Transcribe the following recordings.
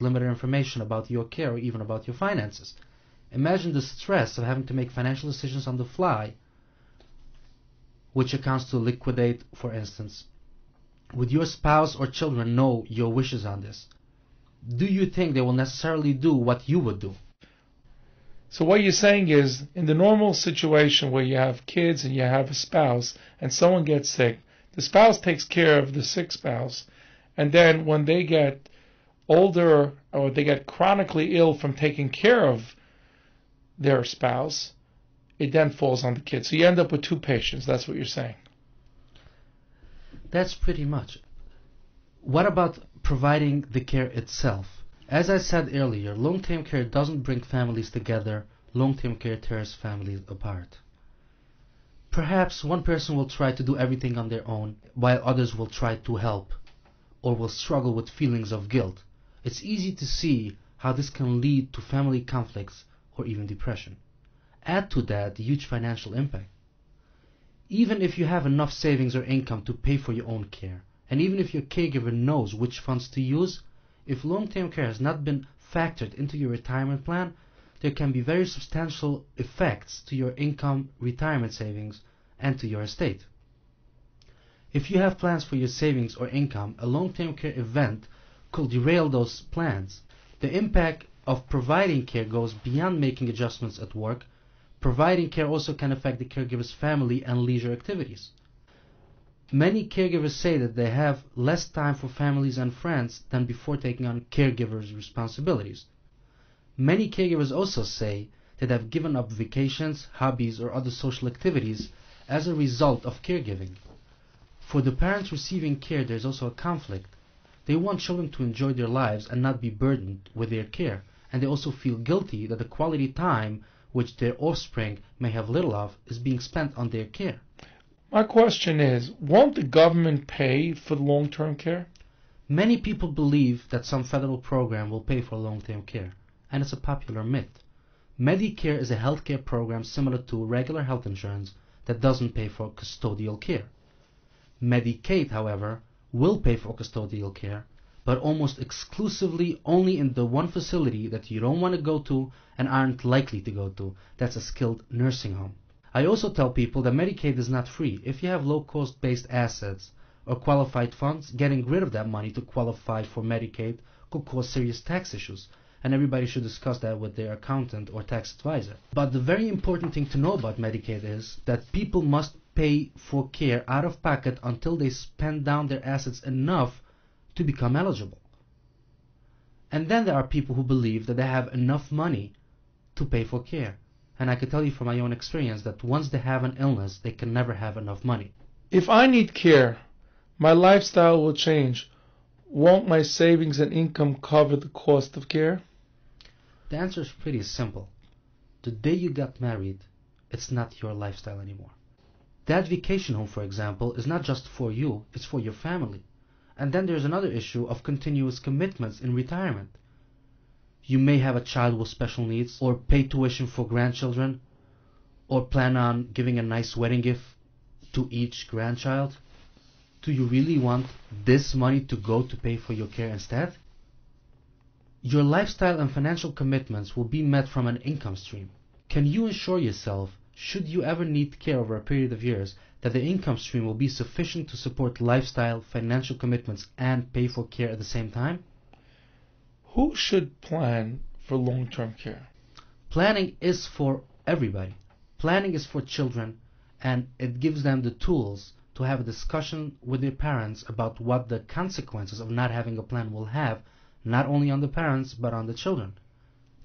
limited information about your care or even about your finances. Imagine the stress of having to make financial decisions on the fly, which accounts to liquidate, for instance. Would your spouse or children know your wishes on this? Do you think they will necessarily do what you would do? So what you're saying is, in the normal situation where you have kids and you have a spouse and someone gets sick, the spouse takes care of the sick spouse, and then when they get older or they get chronically ill from taking care of their spouse, it then falls on the kids. So you end up with two patients. That's what you're saying. That's pretty much. What about providing the care itself? As I said earlier, long-term care doesn't bring families together. Long-term care tears families apart. Perhaps one person will try to do everything on their own, while others will try to help, or will struggle with feelings of guilt. It's easy to see how this can lead to family conflicts or even depression. Add to that the huge financial impact. Even if you have enough savings or income to pay for your own care, and even if your caregiver knows which funds to use, if long-term care has not been factored into your retirement plan, there can be very substantial effects to your income, retirement savings, and to your estate. If you have plans for your savings or income, a long-term care event could derail those plans. The impact of providing care goes beyond making adjustments at work. Providing care also can affect the caregiver's family and leisure activities. Many caregivers say that they have less time for families and friends than before taking on caregivers' responsibilities. Many caregivers also say that they have given up vacations, hobbies, or other social activities as a result of caregiving. For the parents receiving care, there is also a conflict. They want children to enjoy their lives and not be burdened with their care, and they also feel guilty that the quality time which their offspring may have little of is being spent on their care. My question is, won't the government pay for the long-term care? Many people believe that some federal program will pay for long-term care, and it's a popular myth. Medicare is a healthcare program similar to regular health insurance that doesn't pay for custodial care. Medicaid, however, will pay for custodial care, but almost exclusively only in the one facility that you don't want to go to and aren't likely to go to. That's a skilled nursing home. I also tell people that Medicaid is not free. If you have low-cost based assets or qualified funds, getting rid of that money to qualify for Medicaid could cause serious tax issues, and everybody should discuss that with their accountant or tax advisor. But the very important thing to know about Medicaid is that people must pay for care out of pocket until they spend down their assets enough to become eligible. And then there are people who believe that they have enough money to pay for care. And I can tell you from my own experience that once they have an illness, they can never have enough money. If I need care, my lifestyle will change. Won't my savings and income cover the cost of care? The answer is pretty simple. The day you got married, it's not your lifestyle anymore. That vacation home, for example, is not just for you, it's for your family. And then there's another issue of continuous commitments in retirement. You may have a child with special needs, or pay tuition for grandchildren, or plan on giving a nice wedding gift to each grandchild. Do you really want this money to go to pay for your care instead? Your lifestyle and financial commitments will be met from an income stream. Can you ensure yourself, should you ever need care over a period of years, that the income stream will be sufficient to support lifestyle, financial commitments, and pay for care at the same time? Who should plan for long-term care? Planning is for everybody. Planning is for children, and it gives them the tools to have a discussion with their parents about what the consequences of not having a plan will have, not only on the parents, but on the children.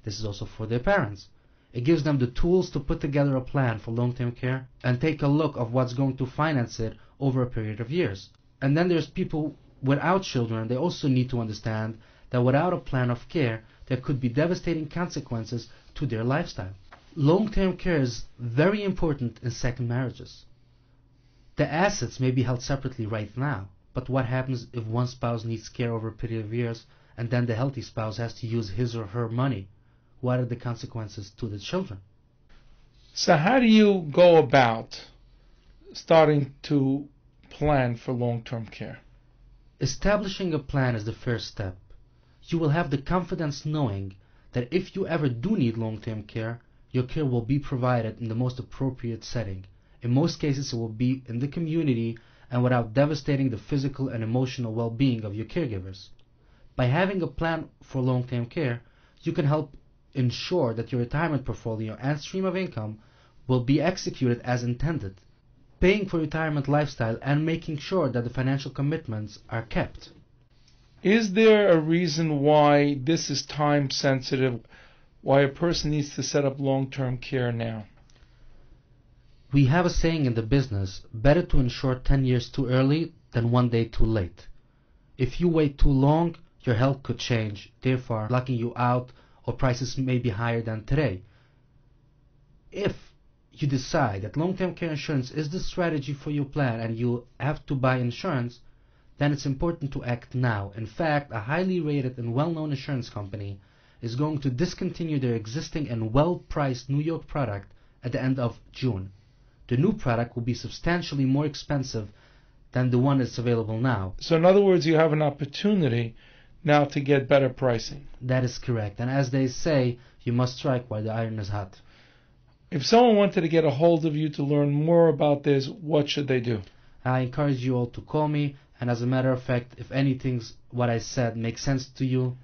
This is also for their parents. It gives them the tools to put together a plan for long-term care and take a look of what's going to finance it over a period of years. And then there's people without children. They also need to understand that without a plan of care, there could be devastating consequences to their lifestyle. Long-term care is very important in second marriages. The assets may be held separately right now, but what happens if one spouse needs care over a period of years and then the healthy spouse has to use his or her money? What are the consequences to the children? So how do you go about starting to plan for long-term care? Establishing a plan is the first step. you will have the confidence knowing that if you ever do need long-term care, your care will be provided in the most appropriate setting. In most cases, it will be in the community and without devastating the physical and emotional well-being of your caregivers. By having a plan for long-term care, you can help ensure that your retirement portfolio and stream of income will be executed as intended, paying for retirement lifestyle and making sure that the financial commitments are kept. Is there a reason why this is time sensitive, why a person needs to set up long-term care now? We have a saying in the business, better to insure 10 years too early than one day too late. If you wait too long, your health could change, therefore locking you out, or prices may be higher than today. If you decide that long-term care insurance is the strategy for your plan and you have to buy insurance, then it's important to act now. In fact, a highly rated and well-known insurance company is going to discontinue their existing and well-priced New York product at the end of June. The new product will be substantially more expensive than the one that's available now. So in other words, you have an opportunity now to get better pricing. That is correct. And as they say, you must strike while the iron is hot. If someone wanted to get a hold of you to learn more about this, what should they do? I encourage you all to call me. And as a matter of fact, if anything what I said makes sense to you,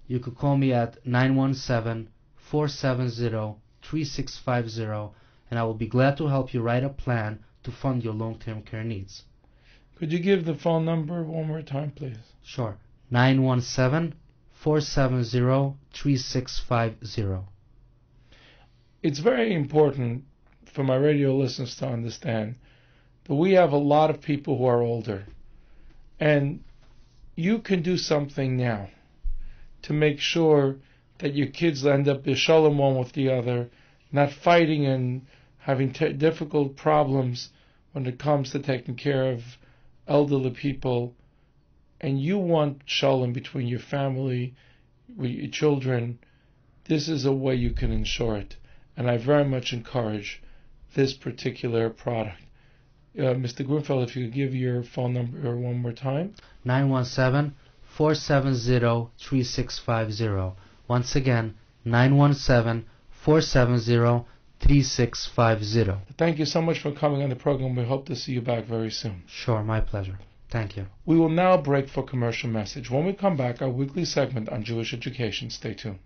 you could call me at 917-470-3650, and I will be glad to help you write a plan to fund your long-term care needs. Could you give the phone number one more time, please? Sure. 917-470-3650. It's very important for my radio listeners to understand that we have a lot of people who are older. And you can do something now to make sure that your kids end up b'shalom one with the other, not fighting and having difficult problems when it comes to taking care of elderly people. And you want shalom between your family, with your children. This is a way you can ensure it. And I very much encourage this particular product. Mr. Grunfeld, if you could give your phone number one more time. 917-470-3650. Once again, 917-470-3650. Thank you so much for coming on the program. We hope to see you back very soon. Sure, my pleasure. Thank you. We will now break for commercial message. When we come back, our weekly segment on Jewish education. Stay tuned.